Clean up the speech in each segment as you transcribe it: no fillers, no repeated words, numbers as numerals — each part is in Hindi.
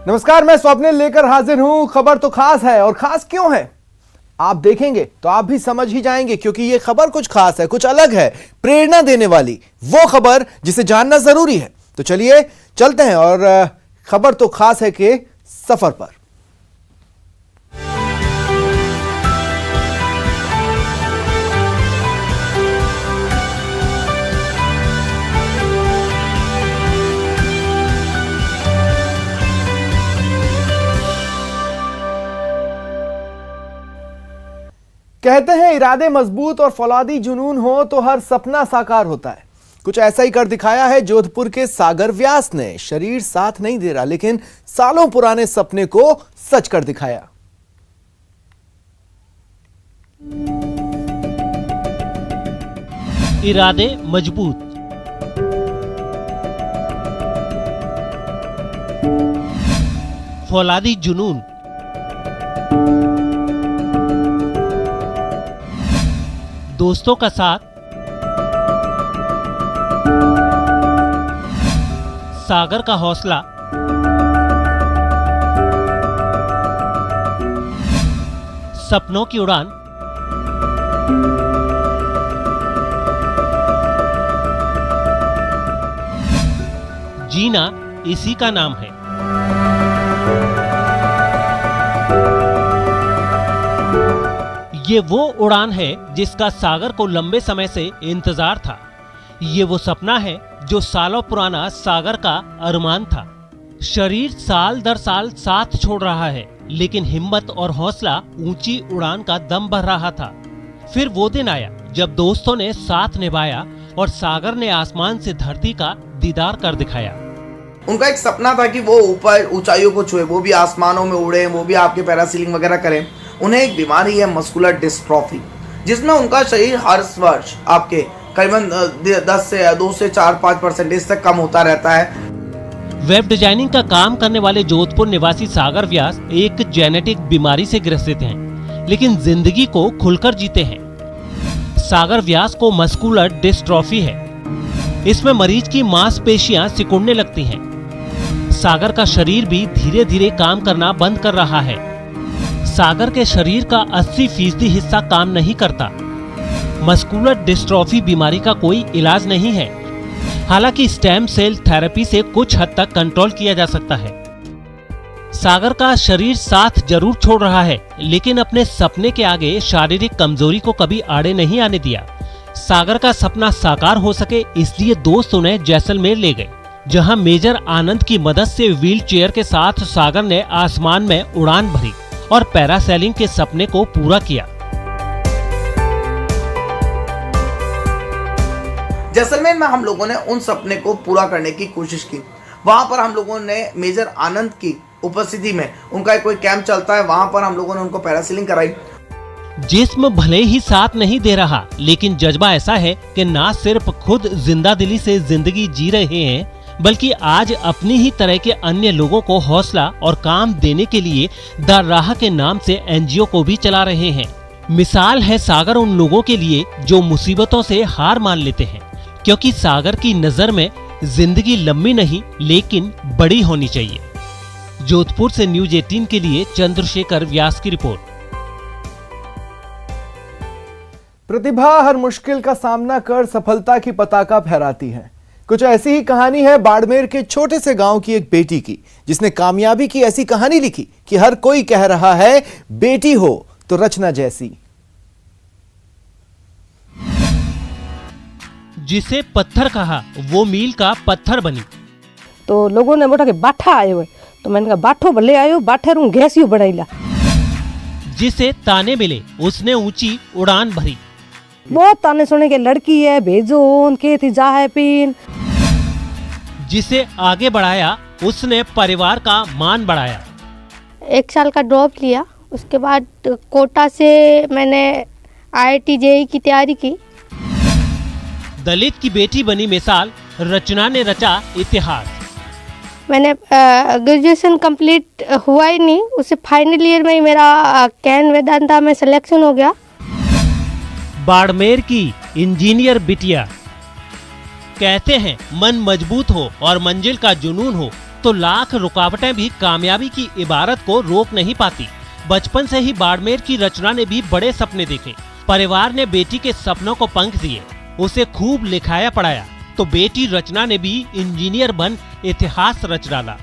नमस्कार, मैं स्वप्निल लेकर हाजिर हूं। खबर तो खास है, और खास क्यों है आप देखेंगे तो आप भी समझ ही जाएंगे, क्योंकि ये खबर कुछ खास है, कुछ अलग है, प्रेरणा देने वाली, वो खबर जिसे जानना जरूरी है। तो चलिए चलते हैं और खबर तो खास है के सफर पर। कहते हैं इरादे मजबूत और फौलादी जुनून हो तो हर सपना साकार होता है। कुछ ऐसा ही कर दिखाया है जोधपुर के सागर व्यास ने। शरीर साथ नहीं दे रहा, लेकिन सालों पुराने सपने को सच कर दिखाया। इरादे मजबूत, फौलादी जुनून, दोस्तों का साथ, सागर का हौसला, सपनों की उड़ान, जीना इसी का नाम है। ये वो उड़ान है जिसका सागर को लंबे समय से इंतजार था। ये वो सपना है जो सालों पुराना सागर का अरमान था। शरीर साल दर साल साथ छोड़ रहा है, लेकिन हिम्मत और हौसला ऊंची उड़ान का दम भर रहा था। फिर वो दिन आया जब दोस्तों ने साथ निभाया और सागर ने आसमान से धरती का दीदार कर दिखाया। उनका एक सपना था कि वो ऊपर ऊंचाइयों को छुए, वो भी आसमानों में उड़े, वो भी आपके पैरासीलिंग वगैरह करें। उन्हें एक बीमारी है मस्कुलर डिस्ट्रॉफी, जिसमें उनका शरीर हर वर्ष आपके करीबन 2 से 4-5% तक कम होता रहता है। वेब डिजाइनिंग का काम करने वाले जोधपुर निवासी सागर व्यास एक जेनेटिक बीमारी से ग्रसित हैं, लेकिन जिंदगी को खुलकर जीते हैं। सागर व्यास को मस्कुलर डिस्ट्रॉफी है। इसमें मरीज की मांसपेशियां सिकुड़ने लगती हैं। सागर का शरीर भी धीरे धीरे काम करना बंद कर रहा है। सागर के शरीर का 80% हिस्सा काम नहीं करता। मस्कुलर डिस्ट्रॉफी बीमारी का कोई इलाज नहीं है। हालांकि स्टेम सेल थेरेपी से कुछ हद तक कंट्रोल किया जा सकता है। सागर का शरीर साथ जरूर छोड़ रहा है, लेकिन अपने सपने के आगे शारीरिक कमजोरी को कभी आड़े नहीं आने दिया। सागर का सपना साकार हो सके, इसलिए दोस्त उन्हें जैसलमेर ले गए, जहां मेजर आनंद की मदद से व्हील चेयर के साथ सागर ने आसमान में उड़ान भरी और पैरासेलिंग के सपने को पूरा किया। जैसलमेर में हम लोगों ने उन सपने को पूरा करने की कोशिश की। वहां पर हम लोगों ने मेजर आनंद की उपस्थिति में, उनका कोई कैंप चलता है, वहां पर हम लोगों ने उनको पैरासेलिंग कराई। जिस्म भले ही साथ नहीं दे रहा, लेकिन जज्बा ऐसा है कि ना सिर्फ खुद जिंदा दिली से जिंदगी जी रहे हैं, बल्कि आज अपनी ही तरह के अन्य लोगों को हौसला और काम देने के लिए द राह के नाम से एनजीओ को भी चला रहे हैं। मिसाल है सागर उन लोगों के लिए जो मुसीबतों से हार मान लेते हैं, क्योंकि सागर की नजर में जिंदगी लंबी नहीं लेकिन बड़ी होनी चाहिए। जोधपुर से न्यूज 18 के लिए चंद्रशेखर व्यास की रिपोर्ट। प्रतिभा हर मुश्किल का सामना कर सफलता की पताका फहराती है। कुछ ऐसी ही कहानी है बाड़मेर के छोटे से गांव की एक बेटी की, जिसने कामयाबी की ऐसी कहानी लिखी कि हर कोई कह रहा है बेटी हो तो रचना जैसी। जिसे पत्थर कहा वो मील का पत्थर बनी। तो लोगों ने बोला कि बाठा आयो है, तो मैंने कहा बाठो भले आयो, बाठे रू गैसियो बढ़ाईला। जिसे ताने मिले उसने ऊंची उड़ान भरी। बहुत ताने सुने के लड़की है, भेजो उनके थी जा है पीन। जिसे आगे बढ़ाया उसने परिवार का मान बढ़ाया। 1 साल का ड्रॉप लिया, उसके बाद कोटा से मैंने IIT JEE की तैयारी की। दलित की बेटी बनी मिसाल, रचना ने रचा इतिहास। मैंने ग्रेजुएशन कंप्लीट हुआ ही नहीं, उससे फाइनल ईयर में ही मेरा कैन वेदांता में सिलेक्शन हो गया। बाड़मेर की इंजीनियर बिटिया। कहते हैं मन मजबूत हो और मंजिल का जुनून हो तो लाख रुकावटें भी कामयाबी की इबारत को रोक नहीं पाती। बचपन से ही बाड़मेर की रचना ने भी बड़े सपने देखे। परिवार ने बेटी के सपनों को पंख दिए, उसे खूब लिखाया पढ़ाया, तो बेटी रचना ने भी इंजीनियर बन इतिहास रच डाला।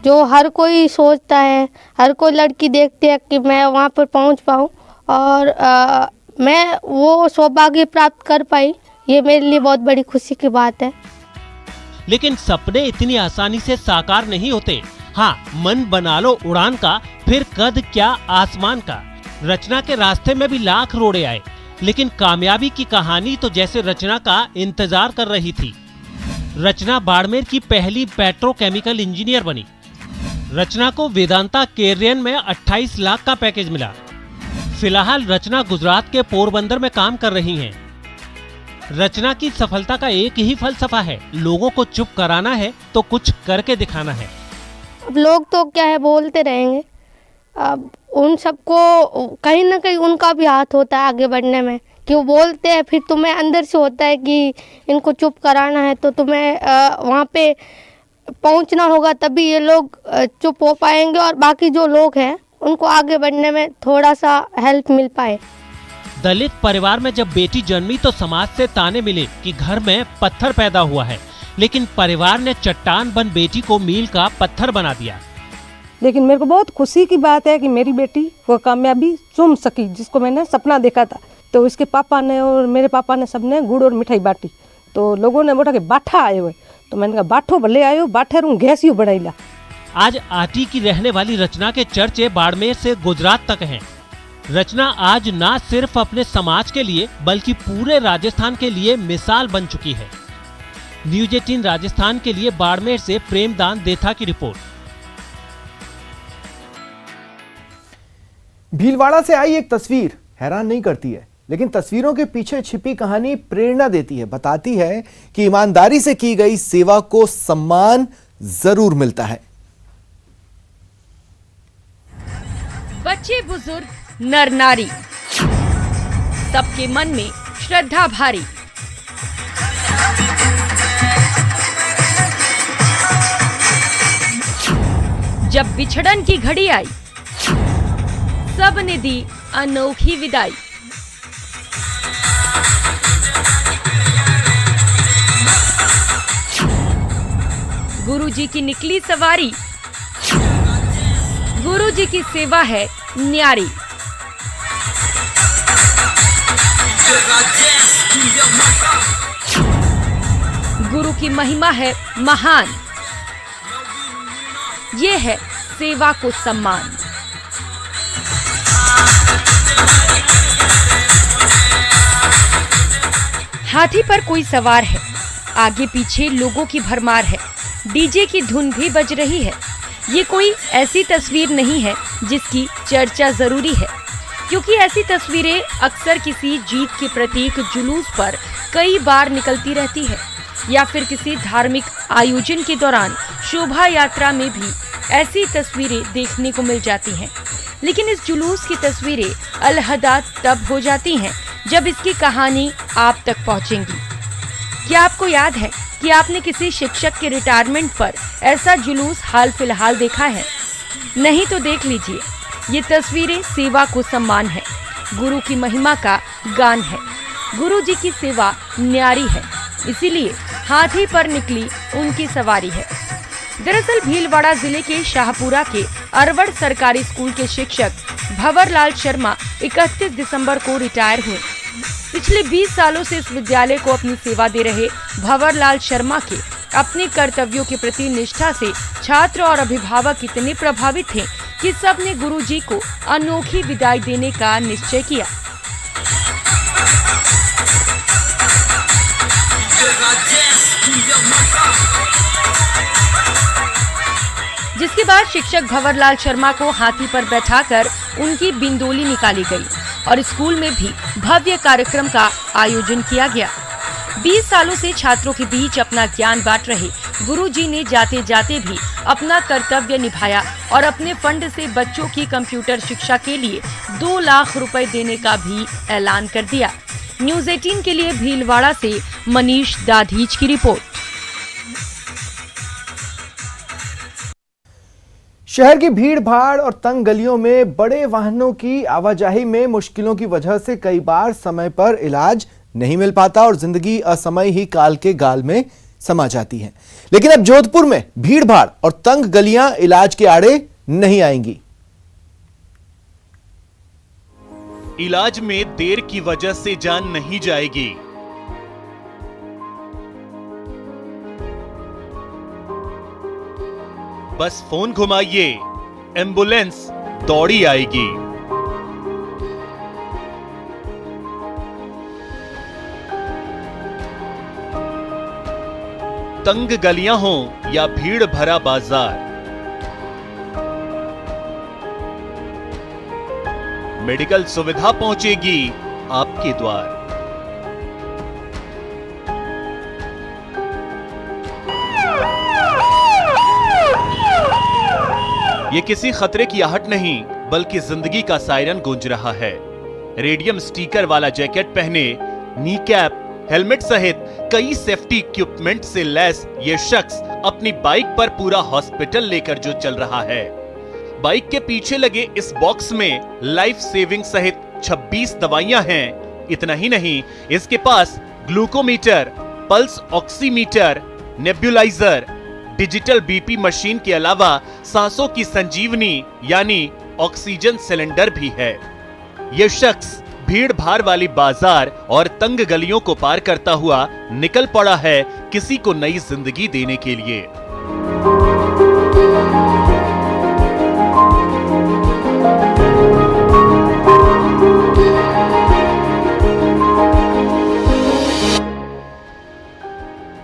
जो हर कोई सोचता है, हर कोई लड़की देखती है कि मैं वहाँ पर पहुँच पाऊँ और मैं वो सौभाग्य प्राप्त कर पाई, ये मेरे लिए बहुत बड़ी खुशी की बात है। लेकिन सपने इतनी आसानी से साकार नहीं होते। हाँ, मन बना लो उड़ान का, फिर कद क्या आसमान का। रचना के रास्ते में भी लाख रोड़े आए, लेकिन कामयाबी की कहानी तो जैसे रचना का इंतजार कर रही थी। रचना बाड़मेर की पहली पेट्रोकेमिकल इंजीनियर बनी। रचना को वेदांता केरियन में 28 लाख का पैकेज मिला। फिलहाल रचना गुजरात के पोरबंदर में काम कर रही हैं। रचना की सफलता का एक ही फलसफा है, लोगों को चुप कराना है तो कुछ करके दिखाना है। अब लोग तो क्या है बोलते रहेंगे, अब उन सबको कहीं ना कहीं उनका भी हाथ होता है आगे बढ़ने में, कि वो बोलते हैं, फिर तुम्हें अंदर से होता है कि इनको चुप कराना है, तो तुम्हें वहाँ पे पहुँचना होगा, तभी ये लोग चुप हो पाएंगे और बाकी जो लोग हैं उनको आगे बढ़ने में थोड़ा सा हेल्प मिल पाए। दलित परिवार में जब बेटी जन्मी तो समाज से ताने मिले कि घर में पत्थर पैदा हुआ है, लेकिन परिवार ने चट्टान बन बेटी को मील का पत्थर बना दिया। लेकिन मेरे को बहुत खुशी की बात है कि मेरी बेटी वो कामयाबी चूम सकी, जिसको मैंने सपना देखा था। तो इसके पापा ने और मेरे पापा ने सबने गुड़ और मिठाई बांटी, तो लोगों ने बोला कि बाठा आए हुए, तो मैंने कहा बाठो भले आयो, बाठे रू गैस यू बढ़ाईला। आज आटी की रहने वाली रचना के चर्चे बाड़मेर से गुजरात तक हैं। रचना आज ना सिर्फ अपने समाज के लिए बल्कि पूरे राजस्थान के लिए मिसाल बन चुकी है। न्यूज़ 18 राजस्थान के लिए बाड़मेर से प्रेमदान देथा की रिपोर्ट। भीलवाड़ा से आई एक तस्वीर हैरान नहीं करती है, लेकिन तस्वीरों के पीछे छिपी कहानी प्रेरणा देती है। बताती है कि ईमानदारी से की गई सेवा को सम्मान जरूर मिलता है। बच्चे बुजुर्ग नर नारी सबके मन में श्रद्धा भारी। जब बिछड़न की घड़ी आई, सब ने दी अनोखी विदाई। गुरुजी की निकली सवारी, गुरुजी की सेवा है न्यारी। गुरु की महिमा है महान, ये है सेवा को सम्मान। हाथी पर कोई सवार है, आगे पीछे लोगों की भरमार है, डीजे की धुन भी बज रही है। ये कोई ऐसी तस्वीर नहीं है जिसकी चर्चा जरूरी है, क्योंकि ऐसी तस्वीरें अक्सर किसी जीत के प्रतीक जुलूस पर कई बार निकलती रहती है, या फिर किसी धार्मिक आयोजन के दौरान शोभा यात्रा में भी ऐसी तस्वीरें देखने को मिल जाती हैं। लेकिन इस जुलूस की तस्वीरें अलहदा तब हो जाती हैं जब इसकी कहानी आप तक पहुंचेंगी। क्या आपको याद है कि आपने किसी शिक्षक के रिटायरमेंट पर ऐसा जुलूस हाल फिलहाल देखा है? नहीं तो देख लीजिए, ये तस्वीरें सेवा को सम्मान है, गुरु की महिमा का गान है। गुरु जी की सेवा न्यारी है, इसीलिए हाथी पर निकली उनकी सवारी है। दरअसल भीलवाड़ा जिले के शाहपुरा के अरवड़ सरकारी स्कूल के शिक्षक भंवरलाल शर्मा 31 दिसंबर को रिटायर हुए। पिछले 20 सालों से इस विद्यालय को अपनी सेवा दे रहे भंवरलाल शर्मा के अपने कर्तव्यों के प्रति निष्ठा से छात्र और अभिभावक इतने प्रभावित थे कि सब ने गुरुजी को अनोखी विदाई देने का निश्चय किया। जिसके बाद शिक्षक भंवरलाल शर्मा को हाथी पर बैठाकर उनकी बिंदोली निकाली गई और स्कूल में भी भव्य कार्यक्रम का आयोजन किया गया। 20 सालों से छात्रों के बीच अपना ज्ञान बांट रहे गुरुजी ने जाते जाते भी अपना कर्तव्य निभाया और अपने फंड से बच्चों की कंप्यूटर शिक्षा के लिए 2 लाख रुपए देने का भी ऐलान कर दिया। न्यूज़ 18 के लिए भीलवाड़ा से मनीष दाधीच की रिपोर्ट। शहर की भीड़ भाड़ और तंग गलियों में बड़े वाहनों की आवाजाही में मुश्किलों की वजह से कई बार समय पर इलाज नहीं मिल पाता और जिंदगी असमय ही काल के गाल में समा जाती है। लेकिन अब जोधपुर में भीड़ भाड़ और तंग गलियां इलाज के आड़े नहीं आएंगी। इलाज में देर की वजह से जान नहीं जाएगी। बस फोन घुमाइए, एम्बुलेंस दौड़ी आएगी। तंग गलियां हो या भीड़ भरा बाजार, मेडिकल सुविधा पहुंचेगी आपके द्वार। ये किसी खतरे की आहट नहीं, बल्कि जिंदगी का सायरन गूंज रहा है। रेडियम स्टिकर वाला जैकेट पहने, नी कैप, हेलमेट सहित कई सेफ्टी इक्विपमेंट से लैस ये शख्स अपनी बाइक पर पूरा हॉस्पिटल लेकर जो चल रहा है। बाइक के पीछे लगे इस बॉक्स में लाइफ सेविंग सहित 26 दवाइयां हैं। इतना ही नहीं, इसके पास glucometer, pulse oximeter, nebulizer, digital BP machine के अलावा सांसों की संजीवनी यानी ऑक्सीजन सिलेंडर भी है। यह शख्स भीड़ भाड़ वाली बाजार और तंग गलियों को पार करता हुआ निकल पड़ा है किसी को नई जिंदगी देने के लिए।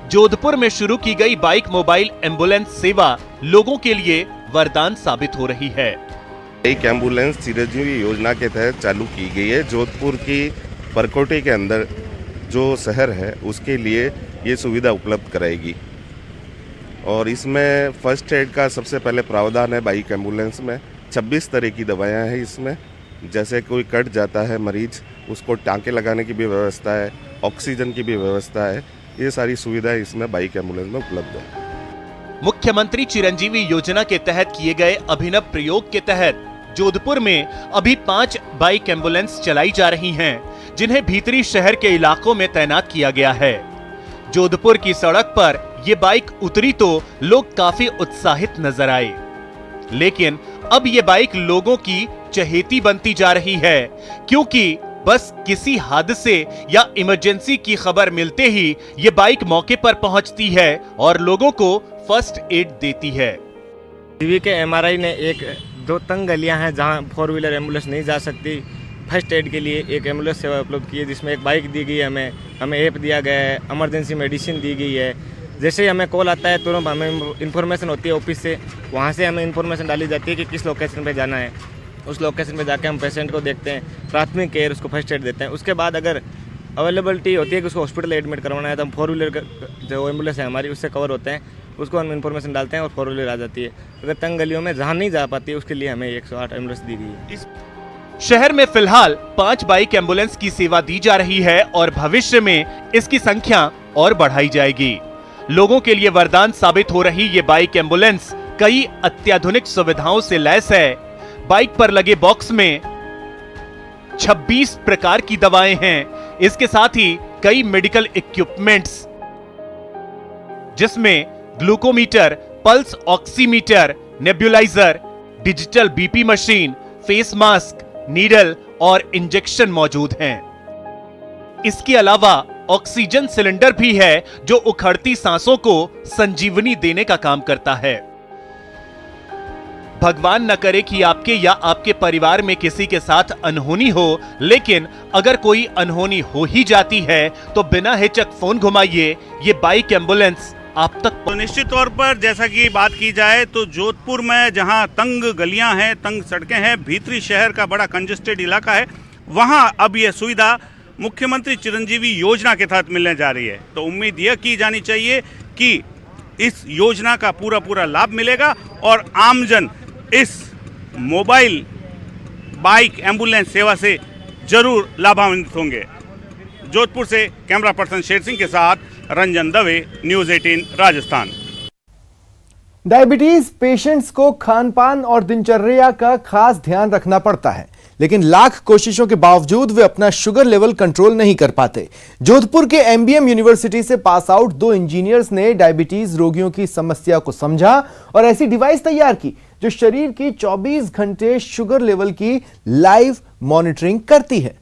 जोधपुर में शुरू की गई बाइक मोबाइल एम्बुलेंस सेवा लोगों के लिए वरदान साबित हो रही है। एक एम्बुलेंस चिरंजीवी योजना के तहत चालू की गई है। जोधपुर की परकोटे के अंदर जो शहर है उसके लिए ये सुविधा उपलब्ध कराएगी और इसमें फर्स्ट एड का सबसे पहले प्रावधान है। बाइक एम्बुलेंस में 26 तरह की दवाइयाँ हैं। इसमें जैसे कोई कट जाता है मरीज, उसको टाँके लगाने की भी व्यवस्था है, ऑक्सीजन की भी व्यवस्था है। ये सारी सुविधाएं इसमें बाइक एम्बुलेंस में उपलब्ध है। मुख्यमंत्री चिरंजीवी योजना के तहत किए गए अभिनव प्रयोग के तहत जोधपुर में अभी 5 बाइक एम्बुलेंस चलाई जा रही हैं, जिन्हें भीतरी शहर के इलाकों में तैनात किया गया है। जोधपुर की सड़क पर ये बाइक उतरी तो लोग काफी उत्साहित नजर आए, लेकिन अब ये बाइक लोगों की चहेती बनती जा रही है, क्योंकि बस किसी हादसे या इमरजेंसी की खबर मिलते ही ये बाइक मौके पर पहुंचती है और लोगों को फर्स्ट एड देती है। टीवी के एमआरआई ने 1-2 तंग गलियां हैं जहां 4 व्हीलर एम्बुलेंस नहीं जा सकती। फर्स्ट एड के लिए एक एम्बुलेंस सेवा उपलब्ध की है, जिसमें एक बाइक दी गई है, हमें ऐप दिया गया है, इमरजेंसी मेडिसिन दी गई है। जैसे ही हमें कॉल आता है तुरंत हमें इन्फॉर्मेशन होती है ऑफिस से, वहाँ से हमें इन्फॉर्मेशन डाली जाती है कि किस लोकेशन पर जाना है। उस लोकेशन पे जाके हम पेशेंट को देखते हैं, प्राथमिक केयर, उसको फर्स्ट एड देते हैं। उसके बाद अगर अवेलेबिलिटी होती है कि उसको हॉस्पिटल एडमिट करवाना है तो हम 4 व्हीलर जो एम्बुलेंस है हमारी उससे कवर होते हैं, उसको हम इन्फॉर्मेशन डालते हैं और 4 व्हीलर आ जाती है। अगर तंग गलियों में जहाँ नहीं जा पाती उसके लिए हमें 108 एम्बुलेंस दी गई है। शहर में फिलहाल 5 बाइक एम्बुलेंस की सेवा दी जा रही है और भविष्य में इसकी संख्या और बढ़ाई जाएगी। लोगों के लिए वरदान साबित हो रही ये बाइक एम्बुलेंस कई अत्याधुनिक सुविधाओं से लैस है। बाइक पर लगे बॉक्स में 26 प्रकार की दवाएं हैं। इसके साथ ही कई मेडिकल इक्विपमेंट्स, जिसमें glucometer, pulse oximeter, nebulizer, digital BP machine, face mask, needle और इंजेक्शन मौजूद हैं। इसके अलावा ऑक्सीजन सिलेंडर भी है जो उखड़ती सांसों को संजीवनी देने का काम करता है। भगवान न करे कि आपके या आपके परिवार में किसी के साथ अनहोनी हो, लेकिन अगर कोई अनहोनी हो ही जाती है तो बिना हिचक फोन घुमाइए, ये बाइक एम्बुलेंस आप तक। तो निश्चित तौर पर जैसा कि बात की जाए तो जोधपुर में जहां तंग गलियां हैं, तंग सड़कें हैं, भीतरी शहर का बड़ा कंजेस्टेड इलाका है, वहां अब यह सुविधा मुख्यमंत्री चिरंजीवी योजना के तहत मिलने जा रही है। तो उम्मीद यह की जानी चाहिए कि इस योजना का पूरा लाभ मिलेगा और आमजन इस मोबाइल बाइक एम्बुलेंस सेवा से जरूर लाभान्वित होंगे। जोधपुर से कैमरा पर्सन शेर सिंह के साथ Ranjan Dave, news 18 Rajasthan. Diabetes patients को खान-पान और दिनचर्या का खास ध्यान रखना पड़ता है, लेकिन लाख कोशिशों के बावजूद वे अपना शुगर लेवल कंट्रोल नहीं कर पाते। जोधपुर के एमबीएम यूनिवर्सिटी से पास आउट 2 इंजीनियर्स ने डायबिटीज रोगियों की समस्या को समझा और ऐसी डिवाइस तैयार की जो शरीर की 24 घंटे शुगर लेवल की लाइव मॉनिटरिंग करती है।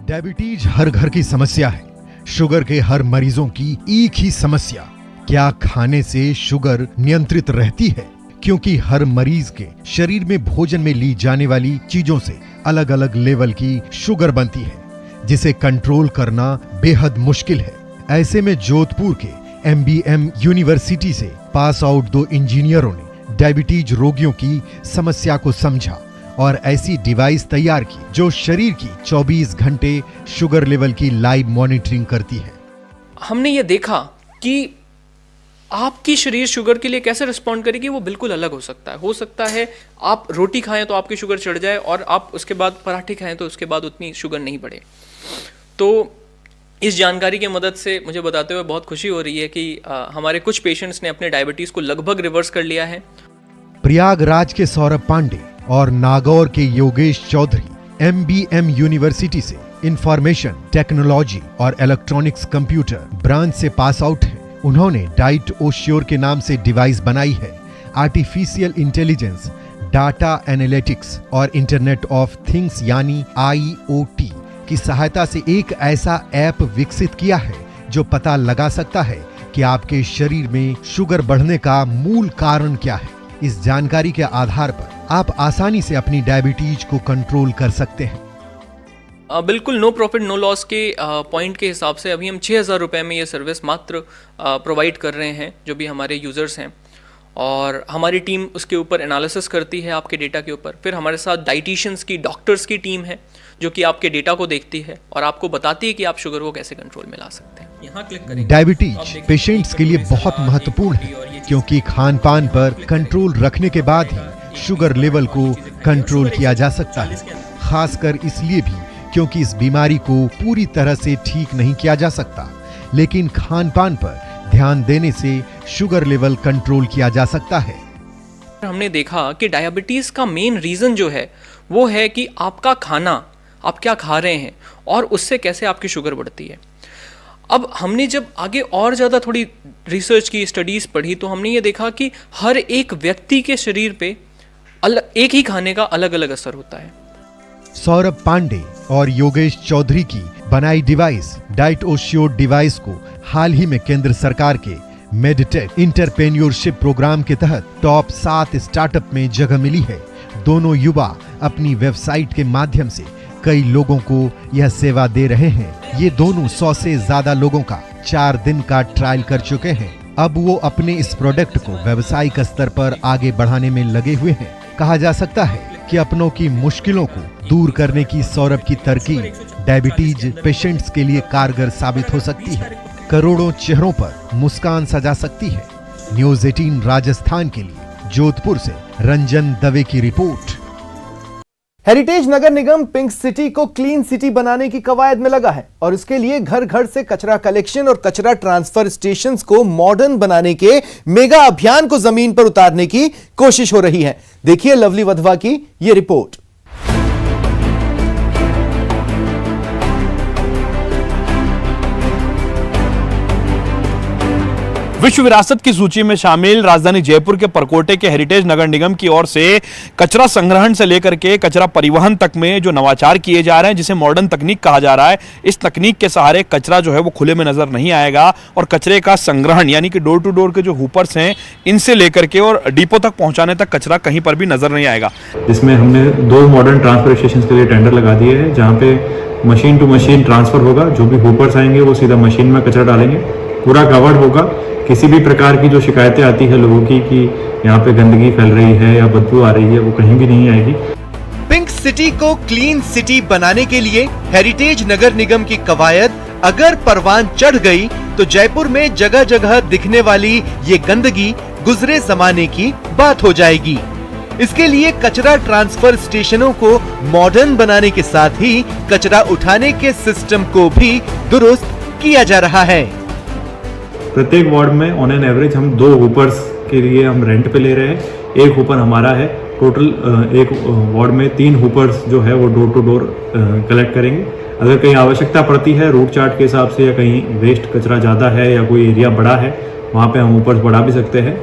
डायबिटीज हर घर की समस्या है। शुगर के हर मरीजों की एक ही समस्या, क्या खाने से शुगर नियंत्रित रहती है? क्योंकि हर मरीज के शरीर में भोजन में ली जाने वाली चीजों से अलग अलग लेवल की शुगर बनती है, जिसे कंट्रोल करना बेहद मुश्किल है। ऐसे में जोधपुर के एमबीएम यूनिवर्सिटी से पास आउट 2 इंजीनियरों ने डायबिटीज रोगियों की समस्या को समझा और ऐसी डिवाइस तैयार की जो शरीर की 24 घंटे शुगर लेवल की लाइव मॉनिटरिंग करती है। हमने ये देखा कि आपकी शरीर शुगर के लिए कैसे रिस्पॉन्ड करेगी, वो बिल्कुल अलग हो सकता है आप रोटी खाएं तो आपकी शुगर चढ़ जाए और आप उसके बाद पराठे खाएं तो उसके बाद उतनी शुगर नहीं बढ़े। तो इस जानकारी की मदद से मुझे बताते हुए बहुत खुशी हो रही है कि हमारे कुछ पेशेंट्स ने अपने डायबिटीज को लगभग रिवर्स कर लिया है। प्रयागराज के सौरभ पांडे और नागौर के योगेश चौधरी एमबीएम यूनिवर्सिटी से इंफॉर्मेशन टेक्नोलॉजी और इलेक्ट्रॉनिक्स कंप्यूटर ब्रांच से पास आउट हैं। उन्होंने डाइट ओश्योर के नाम से डिवाइस बनाई है। आर्टिफिशियल इंटेलिजेंस, डाटा एनालिटिक्स और इंटरनेट ऑफ थिंग्स यानी IoT की सहायता से एक ऐसा ऐप विकसित किया है जो पता लगा सकता है कि आपके शरीर में शुगर बढ़ने का मूल कारण क्या है। इस जानकारी के आधार पर आप आसानी से अपनी डायबिटीज को कंट्रोल कर सकते हैं। बिल्कुल नो प्रॉफिट नो लॉस के पॉइंट के हिसाब से अभी हम 6,000 रुपये में ये सर्विस मात्र प्रोवाइड कर रहे हैं जो भी हमारे यूज़र्स हैं, और हमारी टीम उसके ऊपर एनालिसिस करती है आपके डेटा के ऊपर। फिर हमारे साथ डाइटिशियंस की, डॉक्टर्स की टीम है जो कि आपके डेटा को देखती है और आपको बताती है कि आप शुगर को कैसे कंट्रोल में ला सकते हैं। यहाँ क्लिक करें। डायबिटीज पेशेंट्स के लिए बहुत महत्वपूर्ण है क्योंकि खान पान पर कंट्रोल रखने के बाद ही शुगर लेवल को कंट्रोल किया जा सकता है। खासकर इसलिए भी क्योंकि इस बीमारी को पूरी तरह से ठीक नहीं किया जा सकता, लेकिन खान पान पर ध्यान देने से शुगर लेवल कंट्रोल किया जा सकता है। हमने देखा कि डायबिटीज का मेन रीजन जो है वो है कि आपका खाना, आप क्या खा रहे हैं और उससे कैसे आपकी शुगर बढ़ती है। अब हमने जब आगे और ज़्यादा थोड़ी रिसर्च की, स्टडीज़ पढ़ी, तो हमने ये देखा कि हर एक व्यक्ति के शरीर पे एक ही खाने का अलग अलग असर होता है। सौरभ पांडे और योगेश चौधरी की बनाई डिवाइस डाइट ओश्योर डिवाइस को हाल ही में केंद्र सरकार के मेडिटेक इंटरप्रेन्योरशिप प्रोग्राम के तहत टॉप 7 स्टार्टअप में जगह मिली है। दोनों युवा अपनी वेबसाइट के माध्यम से कई लोगों को यह सेवा दे रहे हैं। ये दोनों 100 से ज्यादा लोगों का 4 दिन का ट्रायल कर चुके हैं। अब वो अपने इस प्रोडक्ट को व्यावसायिक स्तर पर आगे बढ़ाने में लगे हुए हैं। कहा जा सकता है कि अपनों की मुश्किलों को दूर करने की सौरभ की तरकीब डायबिटीज पेशेंट्स के लिए कारगर साबित हो सकती है, करोड़ों चेहरों पर मुस्कान सजा सकती है। न्यूज़ 18 राजस्थान के लिए जोधपुर से रंजन दवे की रिपोर्ट। हेरिटेज नगर निगम पिंक सिटी को क्लीन सिटी बनाने की कवायद में लगा है और इसके लिए घर घर से कचरा कलेक्शन और कचरा ट्रांसफर स्टेशंस को मॉडर्न बनाने के मेगा अभियान को जमीन पर उतारने की कोशिश हो रही है। देखिए लवली वधवा की यह रिपोर्ट। विश्व विरासत की सूची में शामिल राजधानी जयपुर के परकोटे के हेरिटेज नगर निगम की ओर से कचरा संग्रहण से लेकर के कचरा परिवहन तक में जो नवाचार किए जा रहे हैं, जिसे मॉडर्न तकनीक कहा जा रहा है, इस तकनीक के सहारे कचरा जो है वो खुले में नजर नहीं आएगा और कचरे का संग्रहण यानी कि डोर टू डोर के जो हुपर्स हैं इनसे लेकर के और डिपो तक पहुंचाने तक कचरा कहीं पर भी नजर नहीं आएगा। इसमें हमने 2 मॉडर्न ट्रांसफर स्टेशन के लिए टेंडर लगा दिए हैं, जहाँ पे मशीन टू मशीन ट्रांसफर होगा। जो भी हुपर्स आएंगे वो सीधा मशीन में कचरा डालेंगे, पूरा कवर्ड होगा। किसी भी प्रकार की जो शिकायतें आती है लोगों की कि यहाँ पे गंदगी फैल रही है या बदबू आ रही है, वो कहीं भी नहीं आएगी। पिंक सिटी को क्लीन सिटी बनाने के लिए हेरिटेज नगर निगम की कवायद अगर परवान चढ़ गई तो जयपुर में जगह जगह दिखने वाली ये गंदगी गुजरे जमाने की बात हो जाएगी। इसके लिए कचरा ट्रांसफर स्टेशनों को मॉडर्न बनाने के साथ ही कचरा उठाने के सिस्टम को भी दुरुस्त किया जा रहा है। प्रत्येक वार्ड में ऑन एन एवरेज हम 2 हुपर्स के लिए हम रेंट पे ले रहे हैं। एक हुपर हमारा है। टोटल एक वार्ड में 3 हुपर्स जो है वो डोर टू डोर कलेक्ट करेंगे। अगर कहीं आवश्यकता पड़ती है रूट चार्ट के हिसाब से, या कहीं वेस्ट कचरा ज़्यादा है या कोई एरिया बड़ा है, वहाँ पे हम हुपर्स बढ़ा भी सकते हैं।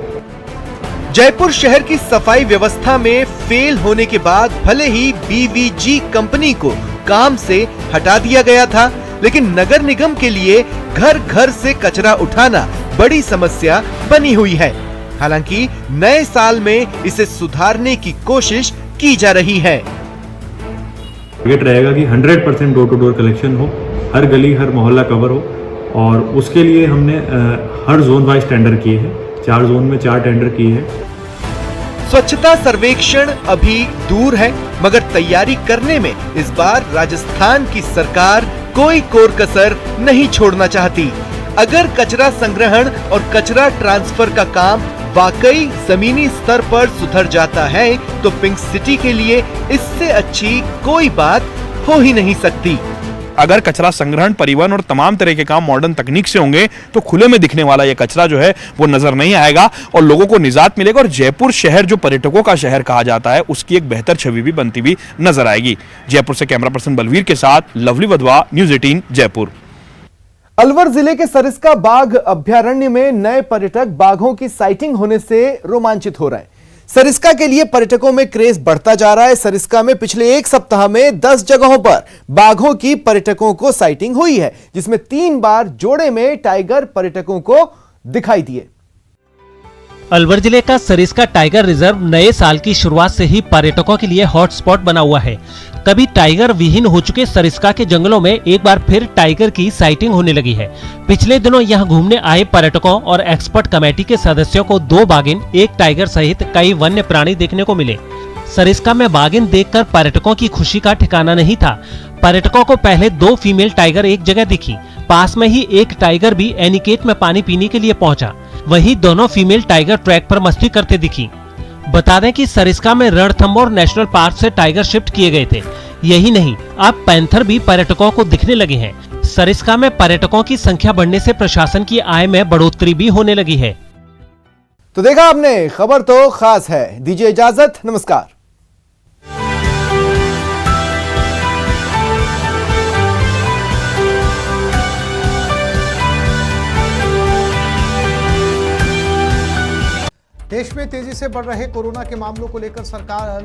जयपुर शहर की सफाई व्यवस्था में फेल होने के बाद भले ही बीवीजी कंपनी को काम से हटा दिया गया था, लेकिन नगर निगम के लिए घर घर से कचरा उठाना बड़ी समस्या बनी हुई है। हालांकि नए साल में इसे सुधारने की कोशिश की जा रही है। टारगेट रहेगा कि 100% डोर टू डोर कलेक्शन हो, हर गली हर मोहल्ला कवर हो, और उसके लिए हमने हर जोन वाइज टेंडर किए हैं। 4 जोन में 4 टेंडर किए हैं। स्वच्छता सर्वेक्षण अभी दूर है, मगर तैयारी करने में इस बार राजस्थान की सरकार कोई कोर कसर नहीं छोड़ना चाहती। अगर कचरा संग्रहण और कचरा ट्रांसफर का काम वाकई जमीनी स्तर पर सुधर जाता है तो पिंक सिटी के लिए इससे अच्छी कोई बात हो ही नहीं सकती। अगर कचरा संग्रहण, परिवहन और तमाम तरह के काम मॉडर्न तकनीक से होंगे तो खुले में दिखने वाला ये कचरा जो है वो नजर नहीं आएगा और लोगों को निजात मिलेगा, और जयपुर शहर जो पर्यटकों का शहर कहा जाता है उसकी एक बेहतर छवि भी बनती हुई नजर आएगी। जयपुर से कैमरा पर्सन बलवीर के साथ लवली वधवा, न्यूज़ 18 जयपुर। अलवर जिले के सरिस्का बाघ अभ्यारण्य में नए पर्यटक बाघों की साइटिंग होने से रोमांचित हो रहे हैं। सरिस्का के लिए पर्यटकों में क्रेज बढ़ता जा रहा है। सरिस्का में पिछले 1 सप्ताह में 10 जगहों पर बाघों की पर्यटकों को साइटिंग हुई है, जिसमें 3 बार जोड़े में टाइगर पर्यटकों को दिखाई दिए। अलवर जिले का सरिस्का टाइगर रिजर्व नए साल की शुरुआत से ही पर्यटकों के लिए हॉटस्पॉट बना हुआ है। कभी टाइगर विहीन हो चुके सरिस्का के जंगलों में एक बार फिर टाइगर की साइटिंग होने लगी है। पिछले दिनों यहां घूमने आए पर्यटकों और एक्सपर्ट कमेटी के सदस्यों को 2 बाघिन, 1 टाइगर सहित कई वन्य प्राणी देखने को मिले। सरिस्का में बाघिन देखकर पर्यटकों की खुशी का ठिकाना नहीं था। पर्यटकों को पहले 2 फीमेल टाइगर एक जगह दिखी। पास में ही एक टाइगर भी एनिकेट में पानी पीने के लिए पहुंचा। वहीं दोनों फीमेल टाइगर ट्रैक पर मस्ती करते दिखी। बता दें कि सरिस्का में रणथंभौर नेशनल पार्क से टाइगर शिफ्ट किए गए थे। यही नहीं, अब पैंथर भी पर्यटकों को दिखने लगे हैं। सरिस्का में पर्यटकों की संख्या बढ़ने से प्रशासन की आय में बढ़ोतरी भी होने लगी है। तो देखा आपने, खबर तो खास है। दीजिए इजाजत, नमस्कार। देश में तेजी से बढ़ रहे कोरोना के मामलों को लेकर सरकार